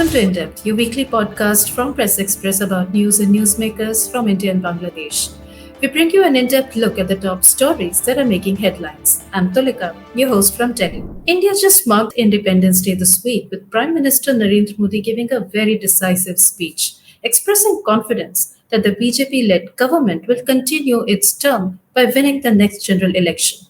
Welcome to In Depth, your weekly podcast from Press Express about news and newsmakers from India and Bangladesh. We bring you an in depth look at the top stories that are making headlines. I'm Tulika, your host from Delhi. India just marked Independence Day this week with Prime Minister Narendra Modi giving a very decisive speech, expressing confidence that the BJP led government will continue its term by winning the next general election.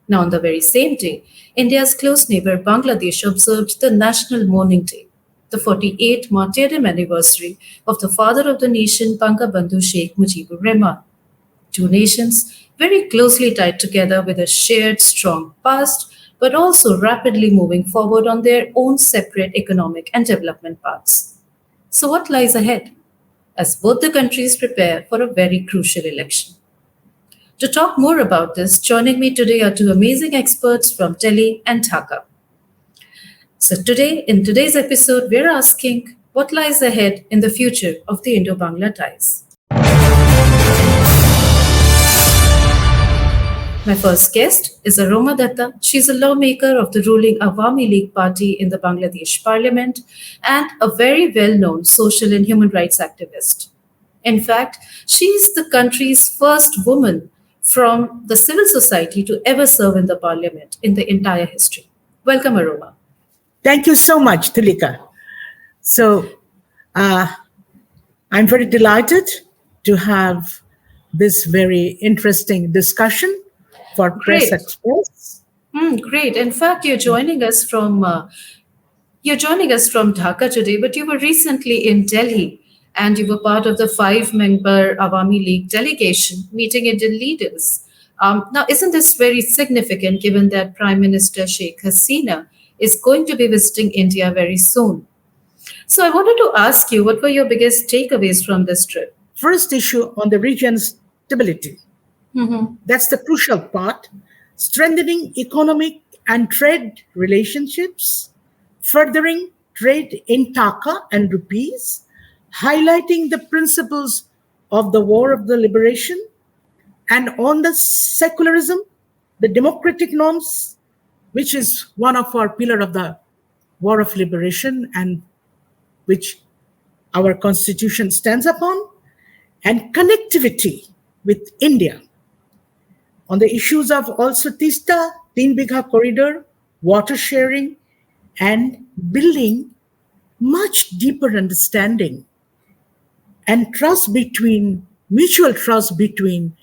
Now, on the very same day, India's close neighbor Bangladesh observed the National Mourning Day, the 48th martyrdom anniversary of the father of the nation, Bangabandhu Sheikh Mujibur Rahman. Two nations very closely tied together with a shared strong past, but also rapidly moving forward on their own separate economic and development paths. So, what lies ahead as both the countries prepare for a very crucial election? To talk more about this, joining me today are two amazing experts from Delhi and Dhaka. So, in today's episode, we're asking what lies ahead in the future of the Indo Bangla ties. My first guest is Aroma Datta. She's a lawmaker of the ruling Awami League party in the Bangladesh parliament and a very well known social and human rights activist. In fact, she is the country's first woman from the civil society to ever serve in the parliament in the entire history. Welcome, Aroma. Thank you so much, Tulika. So, I'm very delighted to have this very interesting discussion for Press Great. Express. Great. In fact, you're joining us from Dhaka today, but you were recently in Delhi and you were part of the 5-member Awami League delegation meeting Indian leaders. Now, isn't this very significant given that Prime Minister Sheikh Hasina is going to be visiting India very soon? So, I wanted to ask you, what were your biggest takeaways from this trip? First issue on the region's stability. That's the crucial part. Strengthening economic and trade relationships, furthering trade in Taka and rupees, highlighting the principles of the War of the Liberation, and on the secularism, the democratic norms, which is one of our pillar of the War of Liberation and which our constitution stands upon, and connectivity with India. On the issues of also Tista, Teen Bigha corridor, water sharing, and building much deeper understanding and mutual trust between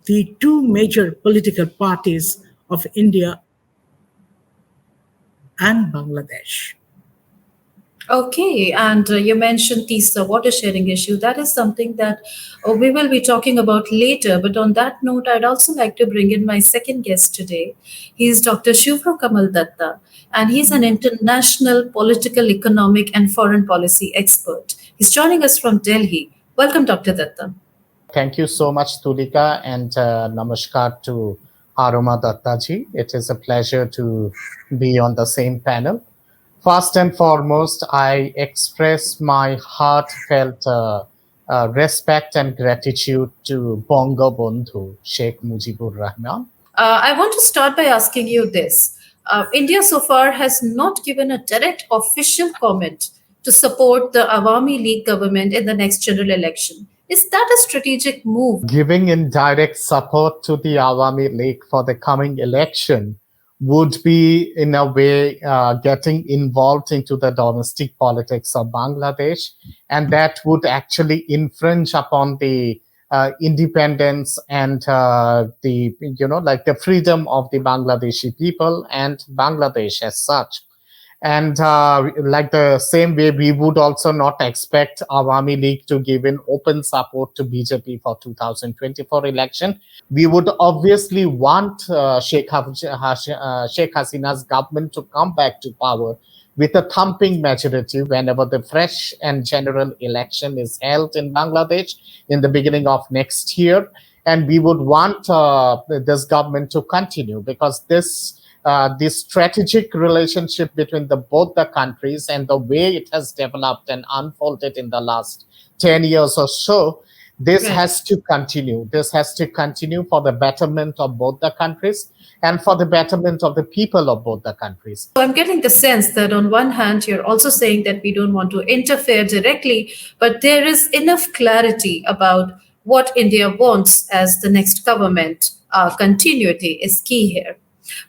the two major political parties of India and Bangladesh. Okay, and you mentioned this water sharing issue. That is something that we will be talking about later. But on that note, I'd also like to bring in my second guest today. He's Dr. Shubhra Kamal Datta, and he's an international political, economic, and foreign policy expert. He's joining us from Delhi. Welcome, Dr. Datta. Thank you so much, Tulika, and namaskar to Aroma Dattaji. It is a pleasure to be on the same panel. First and foremost, I express my heartfelt respect and gratitude to Bangabandhu Sheikh Mujibur Rahman. I want to start by asking you this. India so far has not given a direct official comment to support the Awami League government in the next general election. Is that a strategic move? Giving indirect support to the Awami League for the coming election would be, in a way, getting involved into the domestic politics of Bangladesh, and that would actually infringe upon the independence and the freedom of the Bangladeshi people and Bangladesh as such. And like the same way, we would also not expect Awami League to give in open support to BJP for 2024 election. We would obviously want Sheikh Hasina's government to come back to power with a thumping majority whenever the fresh and general election is held in Bangladesh in the beginning of next year. And we would want this government to continue because this strategic relationship between both the countries and the way it has developed and unfolded in the last 10 years or so This Right. has to continue. This has to continue for the betterment of both the countries and for the betterment of the people of both the countries. So I'm getting the sense that on one hand, you're also saying that we don't want to interfere directly, but there is enough clarity about what India wants as the next government. Continuity is key here.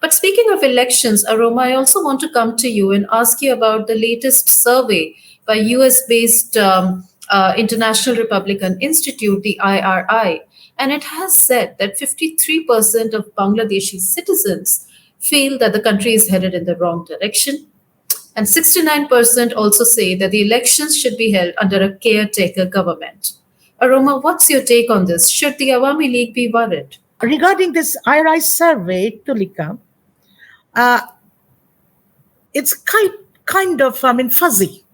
But speaking of elections, Aroma, I also want to come to you and ask you about the latest survey by US based International Republican Institute, the IRI. And it has said that 53% of Bangladeshi citizens feel that the country is headed in the wrong direction. And 69% also say that the elections should be held under a caretaker government. Aroma, what's your take on this? Should the Awami League be worried? Regarding this IRI survey, Tulika, uh, it's kind of, fuzzy.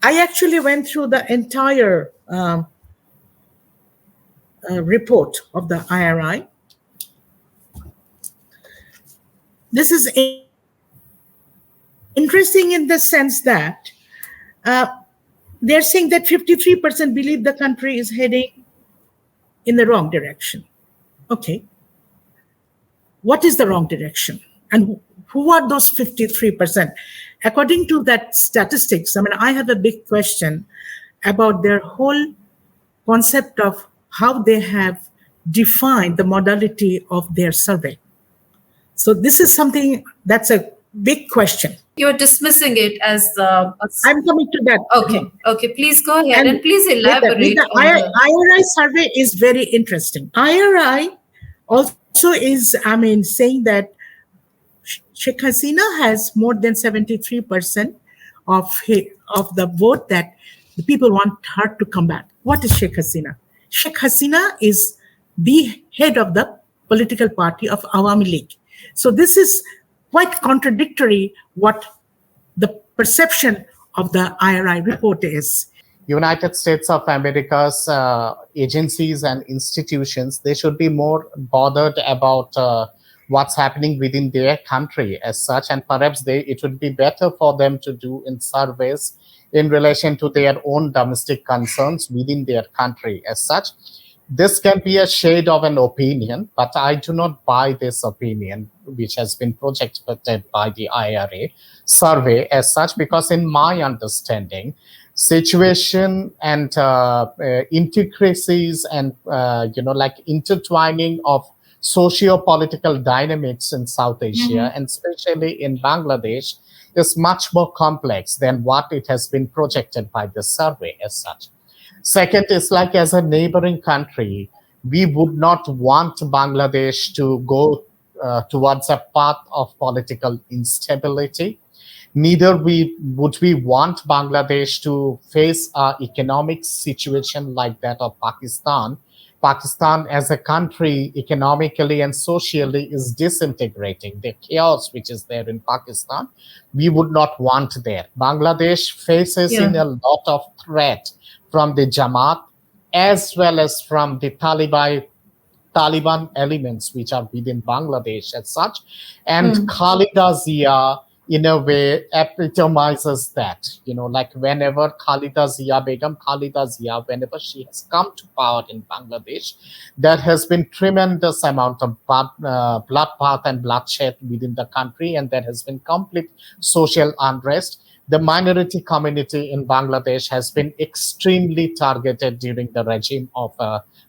I actually went through the entire report of the IRI. This is interesting in the sense that they're saying that 53% believe the country is heading in the wrong direction. Okay. What is the wrong direction? And who are those 53%? According to that statistics, I have a big question about their whole concept of how they have defined the modality of their survey. So this is something that's a big question. You're dismissing it as I'm coming to that. Okay. Please go ahead and please elaborate. The IRI survey is very interesting. IRI also is, saying that Sheikh Hasina has more than 73% of the vote that the people want her to come back. What is Sheikh Hasina? Sheikh Hasina is the head of the political party of Awami League. So this is quite contradictory what the perception of the IRI report is. United States of America's agencies and institutions, they should be more bothered about what's happening within their country as such, and perhaps it would be better for them to do in surveys in relation to their own domestic concerns within their country as such. This can be a shade of an opinion, but I do not buy this opinion which has been projected by the IRA survey as such, because in my understanding, situation and intricacies and like intertwining of socio-political dynamics in South Asia and especially in Bangladesh is much more complex than what it has been projected by the survey as such. Second is, like, as a neighboring country, we would not want Bangladesh to go towards a path of political instability. Neither would we want Bangladesh to face an economic situation like that of Pakistan. Pakistan as a country, economically and socially, is disintegrating. The chaos which is there in Pakistan, we would not want there. Bangladesh faces in a lot of threat from the Jamaat as well as from the Taliban elements which are within Bangladesh as such. And Khalida Zia, in a way, epitomizes that. Like whenever Khalida Zia, whenever she has come to power in Bangladesh, there has been tremendous amount of bloodbath and bloodshed within the country, and there has been complete social unrest. The minority community in Bangladesh has been extremely targeted during the regime of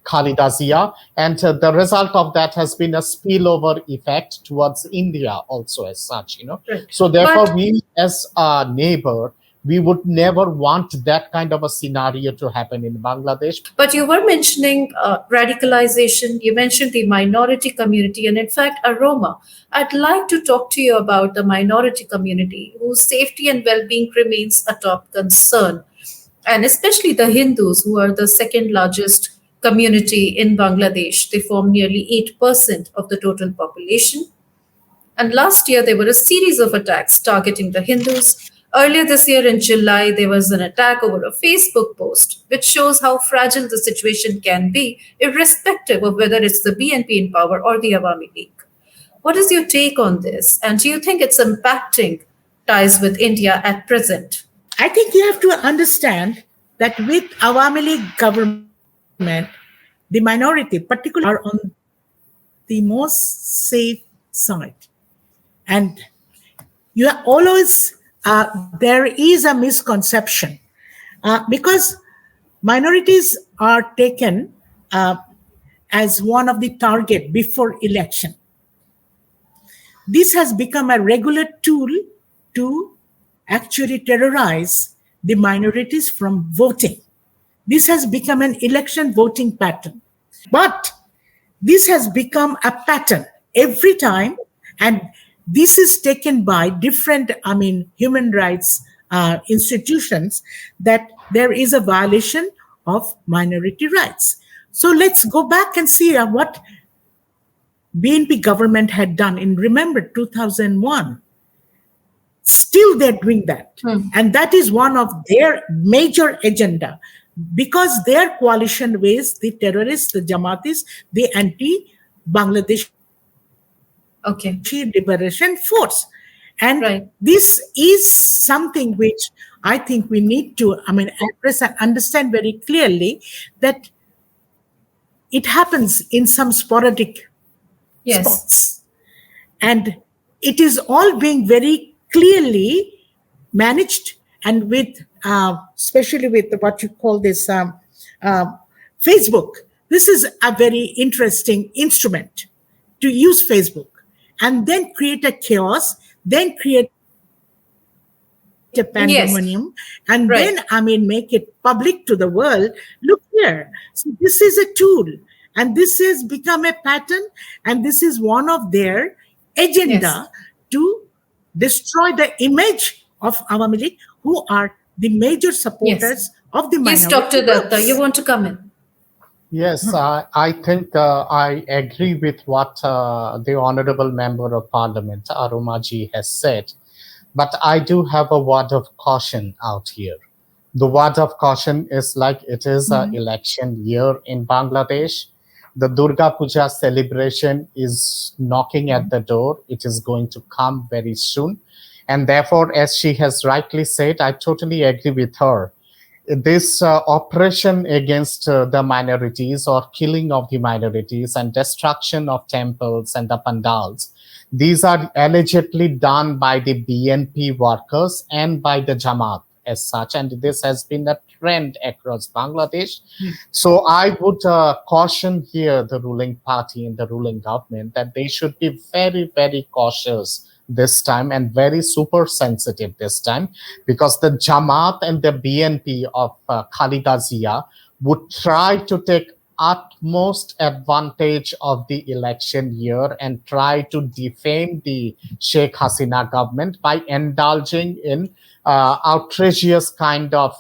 Khalida Zia, and the result of that has been a spillover effect towards India also as such. Right. So therefore, we as a neighbor, we would never want that kind of a scenario to happen in Bangladesh. But you were mentioning radicalization, you mentioned the minority community, and in fact, Aroma. I'd like to talk to you about the minority community whose safety and well being remains a top concern, and especially the Hindus, who are the second largest community in Bangladesh. They form nearly 8% of the total population. And last year, there were a series of attacks targeting the Hindus. Earlier this year, in July, there was an attack over a Facebook post, which shows how fragile the situation can be, irrespective of whether it's the BNP in power or the Awami League. What is your take on this? And do you think it's impacting ties with India at present? I think you have to understand that with Awami League government, the minority, particularly are on the most safe side. And you are always, there is a misconception because minorities are taken uh, as one of the target before election. This has become a regular tool to actually terrorize the minorities from voting. This has become an election voting pattern. But this has become a pattern every time, and this is taken by different, human rights institutions, that there is a violation of minority rights. So let's go back and see what BNP government had done in, remember, 2001. Still they're doing that, and that is one of their major agenda, because their coalition with the terrorists, the Jamatis, the anti-Bangladeshi liberation force. And this is something which I think we need to, address and understand very clearly, that it happens in some sporadic Yes. spots. And it is all being very clearly managed, and with, especially with what you call this uh, Facebook. This is a very interesting instrument to use Facebook and then create a chaos, then create a pandemonium, and then, Yes. make it Right. public to the world. Look here. So this is a tool, and this has become a pattern, and this is one of their agenda Yes. to destroy the image of Awami League, who are the major Yes. supporters of the Yes, minority Dr. Datta, you groups. want to come in? Yes, I think I agree with what the Honorable Member of Parliament, Arumaji, has said. But I do have a word of caution out here. The word of caution is like it is an election year in Bangladesh. The Durga Puja celebration is knocking at the door. It is going to come very soon. And therefore, as she has rightly said, I totally agree with her. This operation against the minorities, or killing of the minorities and destruction of temples and the pandals, these are allegedly done by the BNP workers and by the Jamaat as such, and this has been a trend across Bangladesh. So I would caution here the ruling party and the ruling government that they should be very, very cautious this time, and very super sensitive this time, because the Jamaat and the BNP of Khalida Zia would try to take utmost advantage of the election year and try to defame the Sheikh Hasina government by indulging in outrageous kind of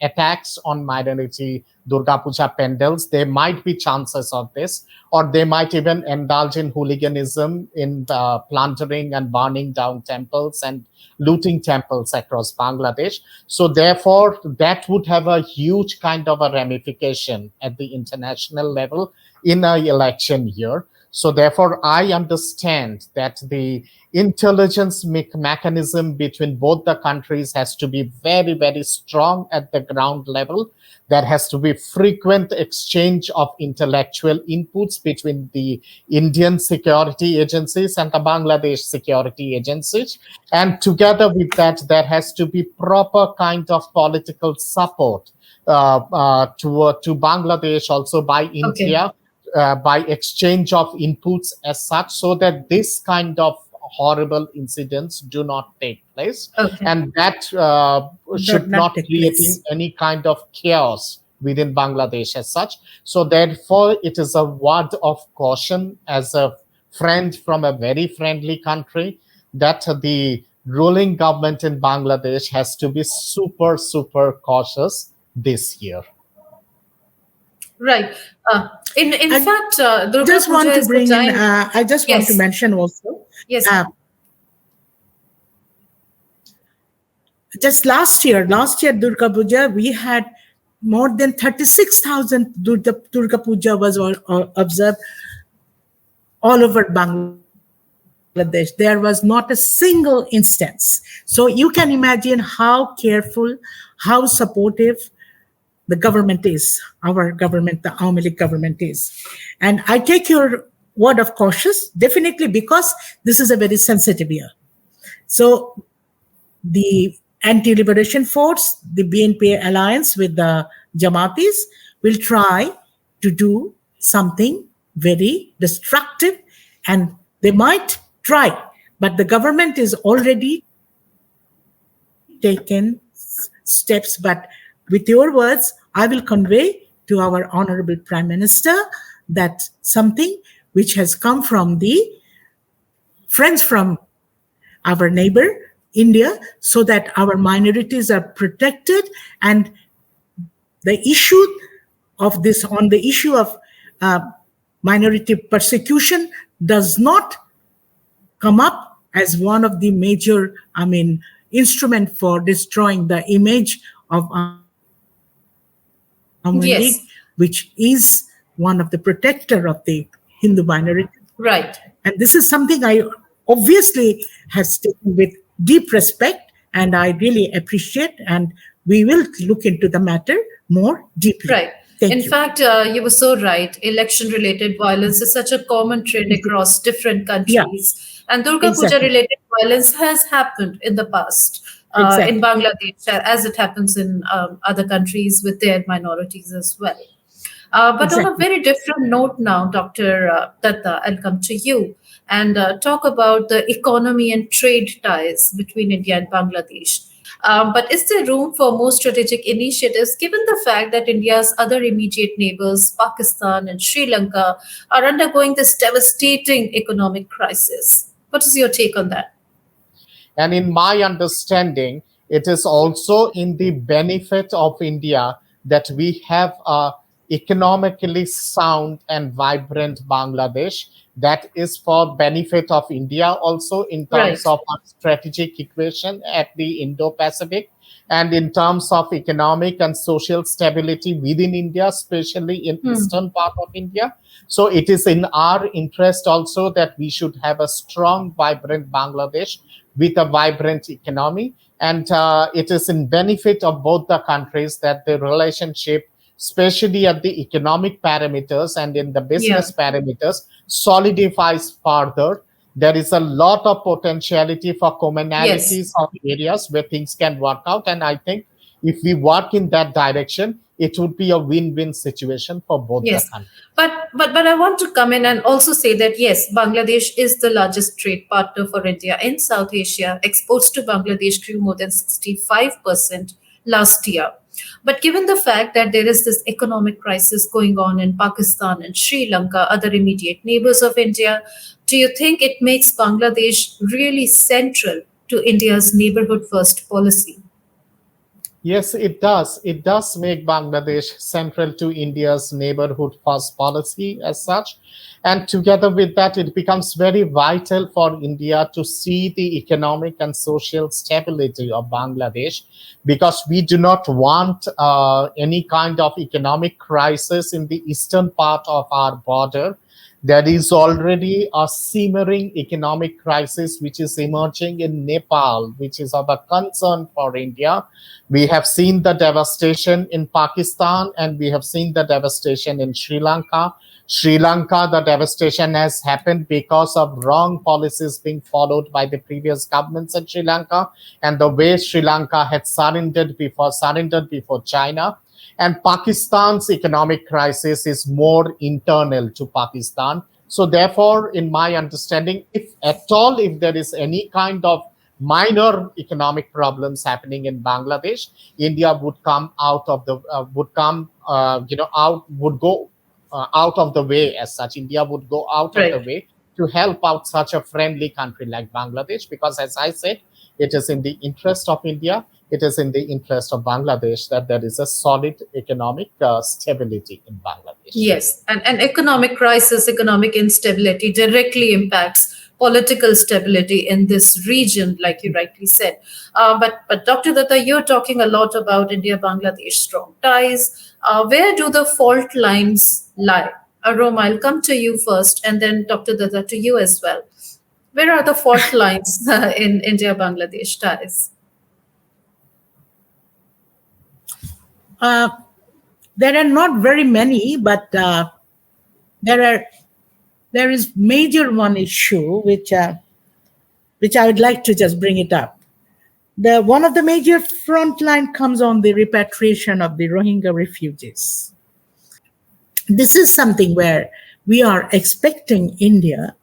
attacks on minority Durga Puja pandals. There might be chances of this, or they might even indulge in hooliganism, in plundering and burning down temples and looting temples across Bangladesh. So therefore, that would have a huge kind of a ramification at the international level in an election year. So therefore, I understand that the intelligence mechanism between both the countries has to be very, very strong at the ground level. There has to be frequent exchange of intellectual inputs between the Indian security agencies and the Bangladesh security agencies. And together with that, there has to be proper kind of political support to Bangladesh also by Okay. India, by exchange of inputs as such, so that this kind of horrible incidents do not take place, Okay. and that should Does not not take creating place. any kind of chaos within Bangladesh as such. So therefore, it is a word of caution as a friend from a very friendly country, that the ruling government in Bangladesh has to be super, super cautious this year. Right. In I fact, just want to Durga bring Puja in, is the time. I just want to Yes. mention also, Yes. uh, just last year Durga Puja, we had more than 36,000 Durga Puja was observed all over Bangladesh. There was not a single instance. So you can imagine how careful, how supportive the government is, our government, the Awami League government is. And I take your word of cautious, definitely, because this is a very sensitive year. So the anti-liberation force, the BNP alliance with the Jamaatis, will try to do something very destructive, and they might try, but the government is already taken steps. But with your words, I will convey to our honorable Prime Minister that something which has come from the friends from our neighbor India, so that our minorities are protected. And the issue of this, on the issue of uh, minority persecution, does not come up as one of the major, instrument for destroying the image of Awami League, which is one of the protector of the Hindu minority. Right. And this is something I obviously has taken with deep respect, and I really appreciate, and we will look into the matter more deeply. Right. Thank In you. fact, you were so right. Election related violence is such a common trend across different Yeah, countries. And Durga Puja exactly. related violence has happened in the past in Exactly. Bangladesh, as it happens in other countries with their minorities as well. But on a Exactly. very different note now, Dr. Datta, I'll come to you and talk about the economy and trade ties between India and Bangladesh. But is there room for more strategic initiatives given the fact that India's other immediate neighbors, Pakistan and Sri Lanka, are undergoing this devastating economic crisis? What is your take on that? And in my understanding, it is also in the benefit of India that we have a economically sound and vibrant Bangladesh. That is for benefit of India also in terms Right. of our strategic equation at the Indo-Pacific, and in terms of economic and social stability within India, especially in Hmm. eastern part of India. So it is in our interest also that we should have a strong, vibrant Bangladesh with a vibrant economy. And it is in benefit of both the countries that the relationship, especially at the economic parameters and in the Yeah. business parameters, solidifies further. There is a lot of potentiality for Yes. commonalities of areas where things can work out. And I think if we work in that direction, it would be a win-win situation for both the Yes, countries. but I want to come in and also say that yes, Bangladesh is the largest trade partner for India in South Asia. Exports to Bangladesh grew more than 65% last year. But given the fact that there is this economic crisis going on in Pakistan and Sri Lanka, other immediate neighbors of India, do you think it makes Bangladesh really central to India's neighborhood first policy? Yes, it does. It does make Bangladesh central to India's neighborhood first policy as such. And together with that, it becomes very vital for India to see the economic and social stability of Bangladesh, because we do not want any kind of economic crisis in the eastern part of our border. There is already a simmering economic crisis which is emerging in Nepal, which is of a concern for India. We have seen the devastation in Pakistan and we have seen the devastation in Sri Lanka. Sri Lanka, the devastation has happened because of wrong policies being followed by the previous governments in Sri Lanka, and the way Sri Lanka had surrendered before China. And Pakistan's economic crisis is more internal to Pakistan. So therefore, in my understanding, if at all, if there is any kind of minor economic problems happening in Bangladesh, India would come out of the would come out would go out of the way. As such, India would go out of the Right. way to help out such a friendly country like Bangladesh, because as I said, it is in the interest of India, it is in the interest of Bangladesh that there is a solid economic stability in Bangladesh. Yes, and economic crisis, economic instability directly impacts political stability in this region, like you rightly said. But Dr. Datta, you're talking a lot about India-Bangladesh strong ties. Where do the fault lines lie? Roma, I'll come to you first, and then Dr. Datta to you as well. Where are the fault lines in India-Bangladesh ties? There are not very many, but there are there is major one issue which I would like to just bring it up. The one of the major front line comes on the repatriation of the Rohingya refugees. This is something where we are expecting India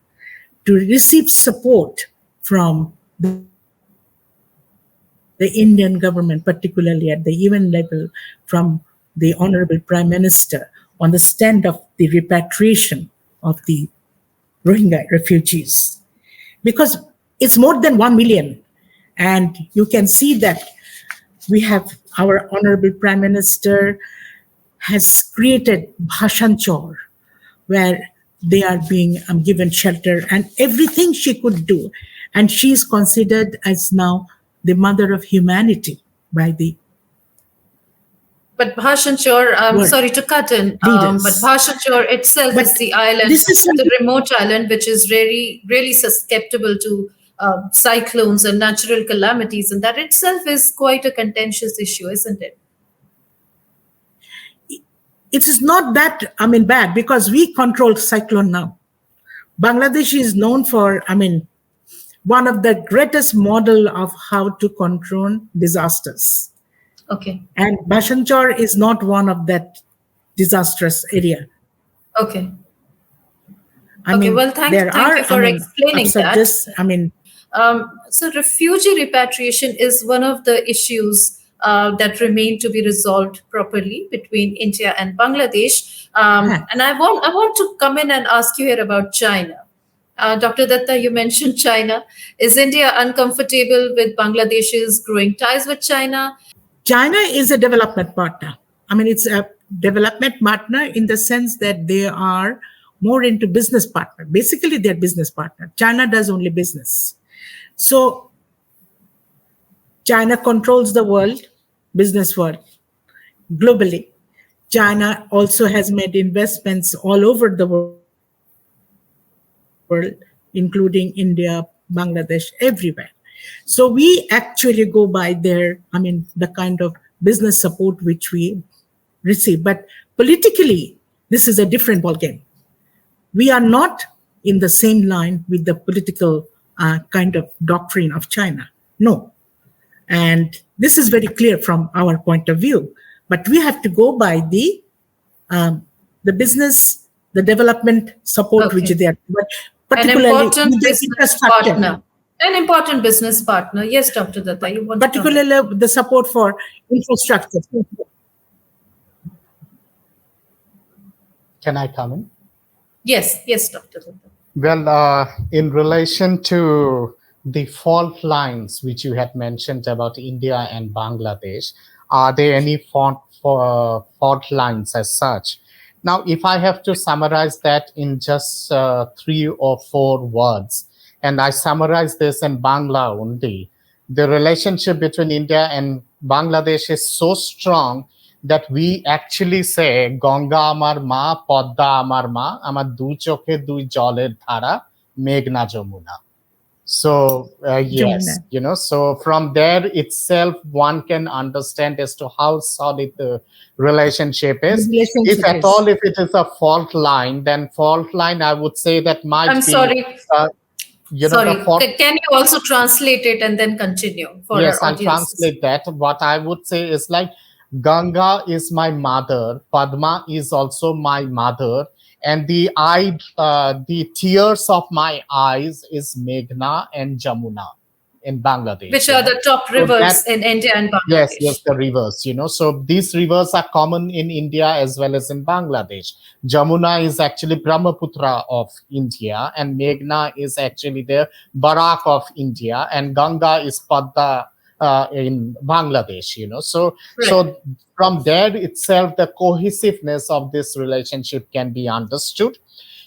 to receive support from the Indian government, particularly at the UN level, from the Honorable Prime Minister on the stand of the repatriation of the Rohingya refugees. Because it's more than 1 million. And you can see that we have our Honorable Prime Minister has created Bhashan Chor, where they are being given shelter and everything she could do. And she is considered as now the mother of humanity by the But Bhashanchor, world sorry to cut in, but leaders. Bhashanchor itself is But the island, this is the something, remote island, which is really susceptible to cyclones and natural calamities, and that itself is quite a contentious issue, isn't it? it is not that, bad because we control cyclone now. Bangladesh is known for, one of the greatest model of how to control disasters. Okay. And Bashanchar is not one of that disastrous area. Okay. Okay. Well, thank you for explaining that. upsurges, So, refugee repatriation is one of the issues that remain to be resolved properly between India and Bangladesh. And I want to come in and ask you here about China. Dr. Datta, you mentioned China. Is India uncomfortable with Bangladesh's growing ties with China? China is a development partner. It's a development partner in the sense that they are more into business partner. Basically, they're business partner. China does only business. So China controls the world, business world, globally. China also has made investments all over the world, including India, Bangladesh, everywhere. So we actually go by the kind of business support which we receive. But politically, this is a different ballgame. We are not in the same line with the political kind of doctrine of China. No. And this is very clear from our point of view. But we have to go by the business, the development support which is there, but An particularly important with the business infrastructure. partner. An important business partner. Yes, Dr. Datta, you want to comment? Particularly the support for infrastructure. Can I come in? Yes, Dr. Datta. Well, in relation to the fault lines which you had mentioned about India and Bangladesh, are there any fault lines as such? Now, if I have to summarize that in just 3 or 4 words, and I summarize this in Bangla only, the relationship between India and Bangladesh is so strong that we actually say Ganga amar ma, Podda amar ma, amar dui chokhe dui joler dhara, Meghna Jamuna. So yes, so from there itself one can understand as to how solid the relationship is. If at all, if it is a fault line, then fault line I would say that might I'm be. sorry. Sorry, The fault. can you also translate it and then continue for Yes, our I'll audience? translate that. What I would say is like Ganga is my mother, Padma is also my mother, and the tears of my eyes is Meghna and Jamuna in Bangladesh. Which are the top rivers in India and Bangladesh. Yes, the rivers, So these rivers are common in India as well as in Bangladesh. Jamuna is actually Brahmaputra of India, and Meghna is actually the Barak of India, and Ganga is Padda in Bangladesh, So, Right. so from there itself, the cohesiveness of this relationship can be understood.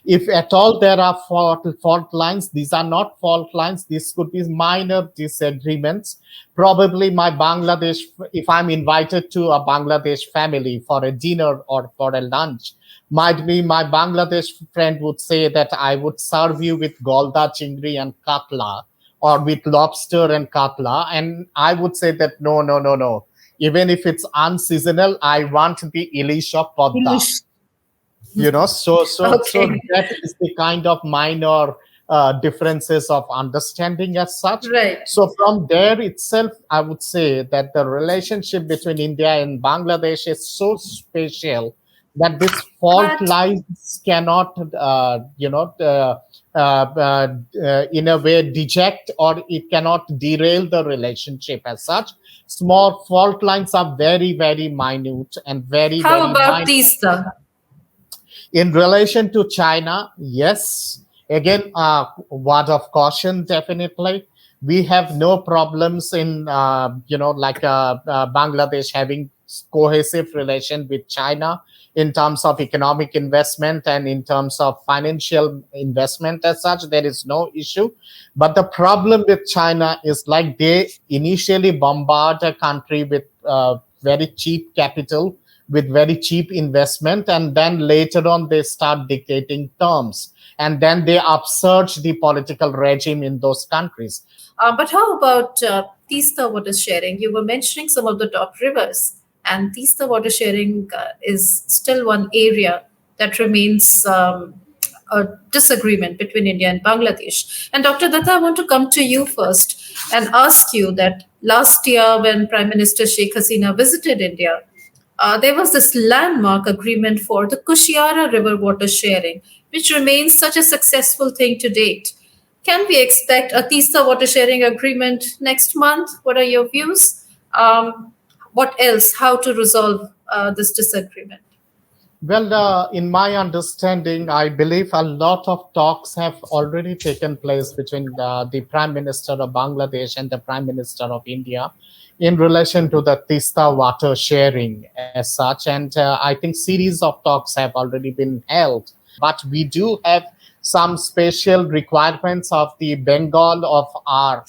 If at all there are fault lines, these are not fault lines. This could be minor disagreements. Probably my Bangladesh, if I'm invited to a Bangladesh family for a dinner or for a lunch, might be my Bangladesh friend would say that I would serve you with golda, chingri, and katla, or with lobster and katla. And I would say that no. Even if it's unseasonal, I want the ilish of Podda. English. So Okay. that is the kind of minor differences of understanding as such. Right. So from there itself, I would say that the relationship between India and Bangladesh is so special that this fault But lines cannot in a way deject, or it cannot derail the relationship as such. Small fault lines are very, very minute and very, how very about minor. Tista? In relation to China, yes. Again, word of caution, definitely. We have no problems in, Bangladesh having cohesive relation with China in terms of economic investment and in terms of financial investment as such. There is no issue. But the problem with China is like they initially bombard a country with very cheap capital, with very cheap investment, and then later on they start dictating terms, and then they upsurge the political regime in those countries. But how about Tista water sharing? You were mentioning some of the top rivers, and Tista water sharing is still one area that remains a disagreement between India and Bangladesh. And Dr. Datta, I want to come to you first and ask you that last year, when Prime Minister Sheikh Hasina visited India, there was this landmark agreement for the Kushiara River water sharing, which remains such a successful thing to date. Can we expect a Tista water sharing agreement next month? What are your views? What else? How to resolve this disagreement? Well, in my understanding, I believe a lot of talks have already taken place between the Prime Minister of Bangladesh and the Prime Minister of India in relation to the Tista water sharing as such. And I think series of talks have already been held. But we do have some special requirements of the Bengal of our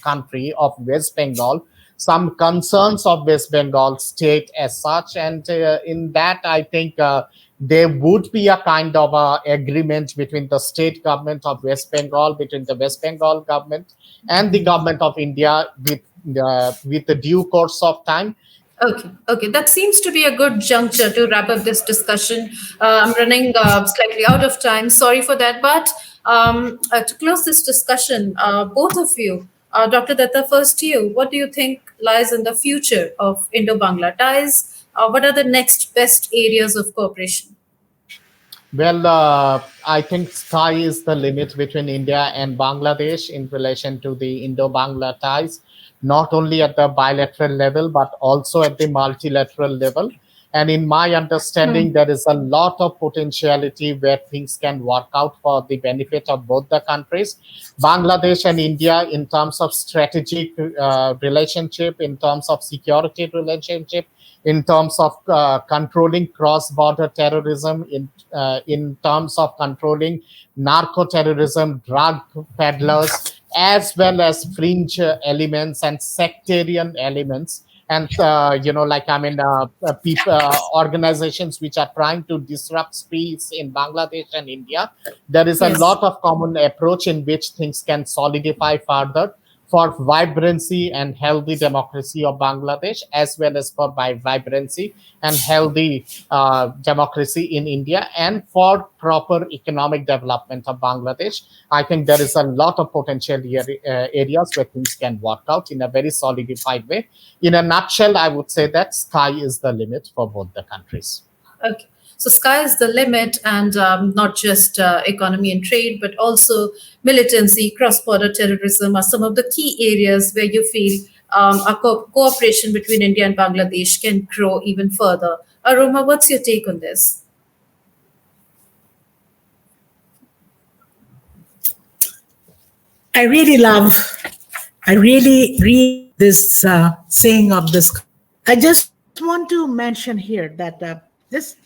country, of West Bengal, some concerns of West Bengal state as such. And in that, I think there would be a kind of agreement between the state government of West Bengal, between the West Bengal government and the government of India with the due course of time. Okay, okay. That seems to be a good juncture to wrap up this discussion. I'm running slightly out of time. Sorry for that. But to close this discussion, both of you, Dr. Datta, first you, what do you think lies in the future of Indo Bangla ties? What are the next best areas of cooperation? Well, I think sky is the limit between India and Bangladesh in relation to the Indo-Bangla ties, not only at the bilateral level, but also at the multilateral level. And in my understanding, there is a lot of potentiality where things can work out for the benefit of both the countries. Bangladesh and India, in terms of strategic relationship, in terms of security relationship, in terms of controlling cross-border terrorism, in terms of controlling narco-terrorism, drug peddlers, as well as fringe elements and sectarian elements. And people, organizations which are trying to disrupt peace in Bangladesh and India. There is a Yes. lot of common approach in which things can solidify further for vibrancy and healthy democracy of Bangladesh, as well as for vibrancy and healthy democracy in India, and for proper economic development of Bangladesh. I think there is a lot of potential areas where things can work out in a very solidified way. In a nutshell, I would say that sky is the limit for both the countries. Okay. So sky is the limit, and not just economy and trade, but also militancy, cross-border terrorism are some of the key areas where you feel a cooperation between India and Bangladesh can grow even further. Aroma, what's your take on this? I really love, I really read this saying of this. I just want to mention here that this,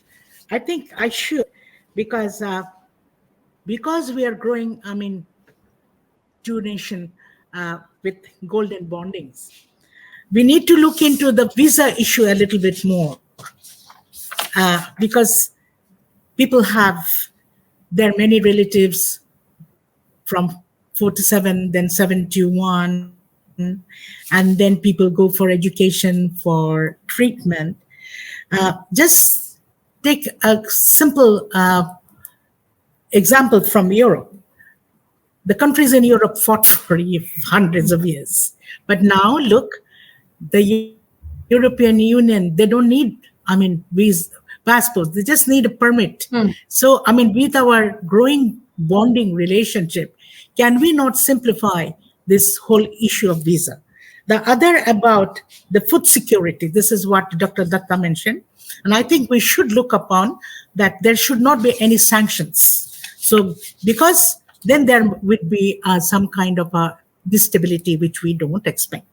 I think I should, because because we are growing, I mean, two nation with golden bondings. We need to look into the visa issue a little bit more because people have their many relatives from 47, then 71, and then people go for education, for treatment. Just take a simple example from Europe. The countries in Europe fought for hundreds of years. But now, look, the European Union, they don't need, visa, passports, they just need a permit. So, with our growing bonding relationship, can we not simplify this whole issue of visa? The other about the food security, this is what Dr. Datta mentioned. And I think we should look upon that there should not be any sanctions. So, because then there would be some kind of a instability which we don't expect.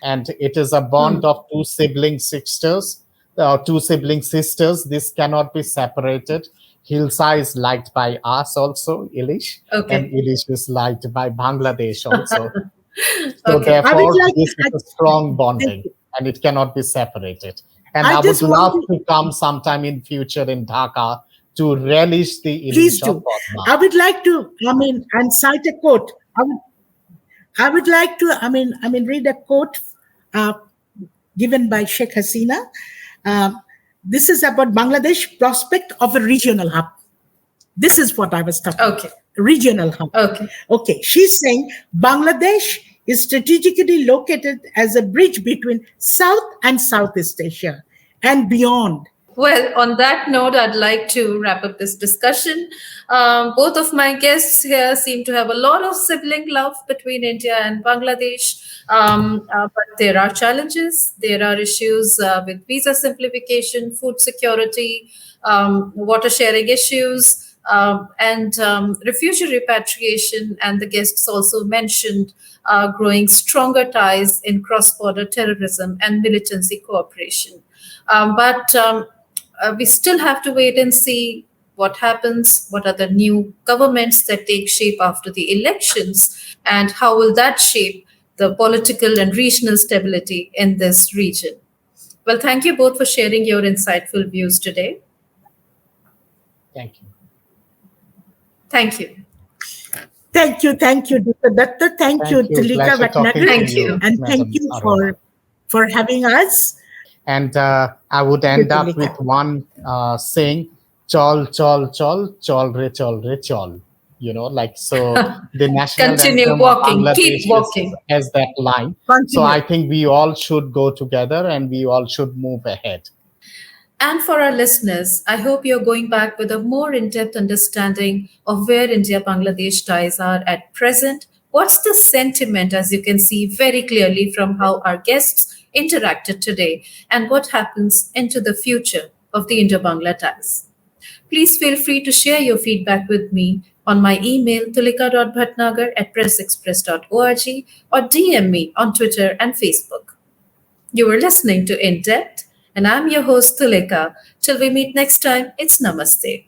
And it is a bond of two sibling sisters. This cannot be separated. Hilsa is liked by us also, Ilish, and Ilish is liked by Bangladesh also. So therefore, this is a strong bonding, and it cannot be separated. And I would love to come sometime in future in Dhaka to relish the image of Padma. I would like to, and cite a quote. I would like to, read a quote given by Sheikh Hasina. This is about Bangladesh prospect of a regional hub. This is what I was talking about. Regional hub. Okay. She's saying Bangladesh is strategically located as a bridge between South and Southeast Asia and beyond. Well, on that note, I'd like to wrap up this discussion. Both of my guests here seem to have a lot of sibling love between India and Bangladesh. But there are challenges. There are issues with visa simplification, food security, water sharing issues, and refugee repatriation. And the guests also mentioned growing stronger ties in cross-border terrorism and militancy cooperation. But we still have to wait and see what happens, what are the new governments that take shape after the elections, and how will that shape the political and regional stability in this region. Well, thank you both for sharing your insightful views today. Thank you. Thank you. Thank you, Dr. Datta. Thank you, Tulika Bhatnagar. Thank you. And thank you for having us. And I would end up with one saying, chol, chol, chol, chol, re, chol, re, chol. So the national continue anthem walking, of keep walking. Has that line. So I think we all should go together and we all should move ahead. And for our listeners, I hope you're going back with a more in-depth understanding of where India-Bangladesh ties are at present. What's the sentiment, as you can see very clearly from how our guests interacted today, and what happens into the future of the Indo-Bangla ties? Please feel free to share your feedback with me on my email tulika.bhatnagar@pressexpress.org or DM me on Twitter and Facebook. You were listening to In Depth, and I'm your host Tulika. Till we meet next time, it's Namaste.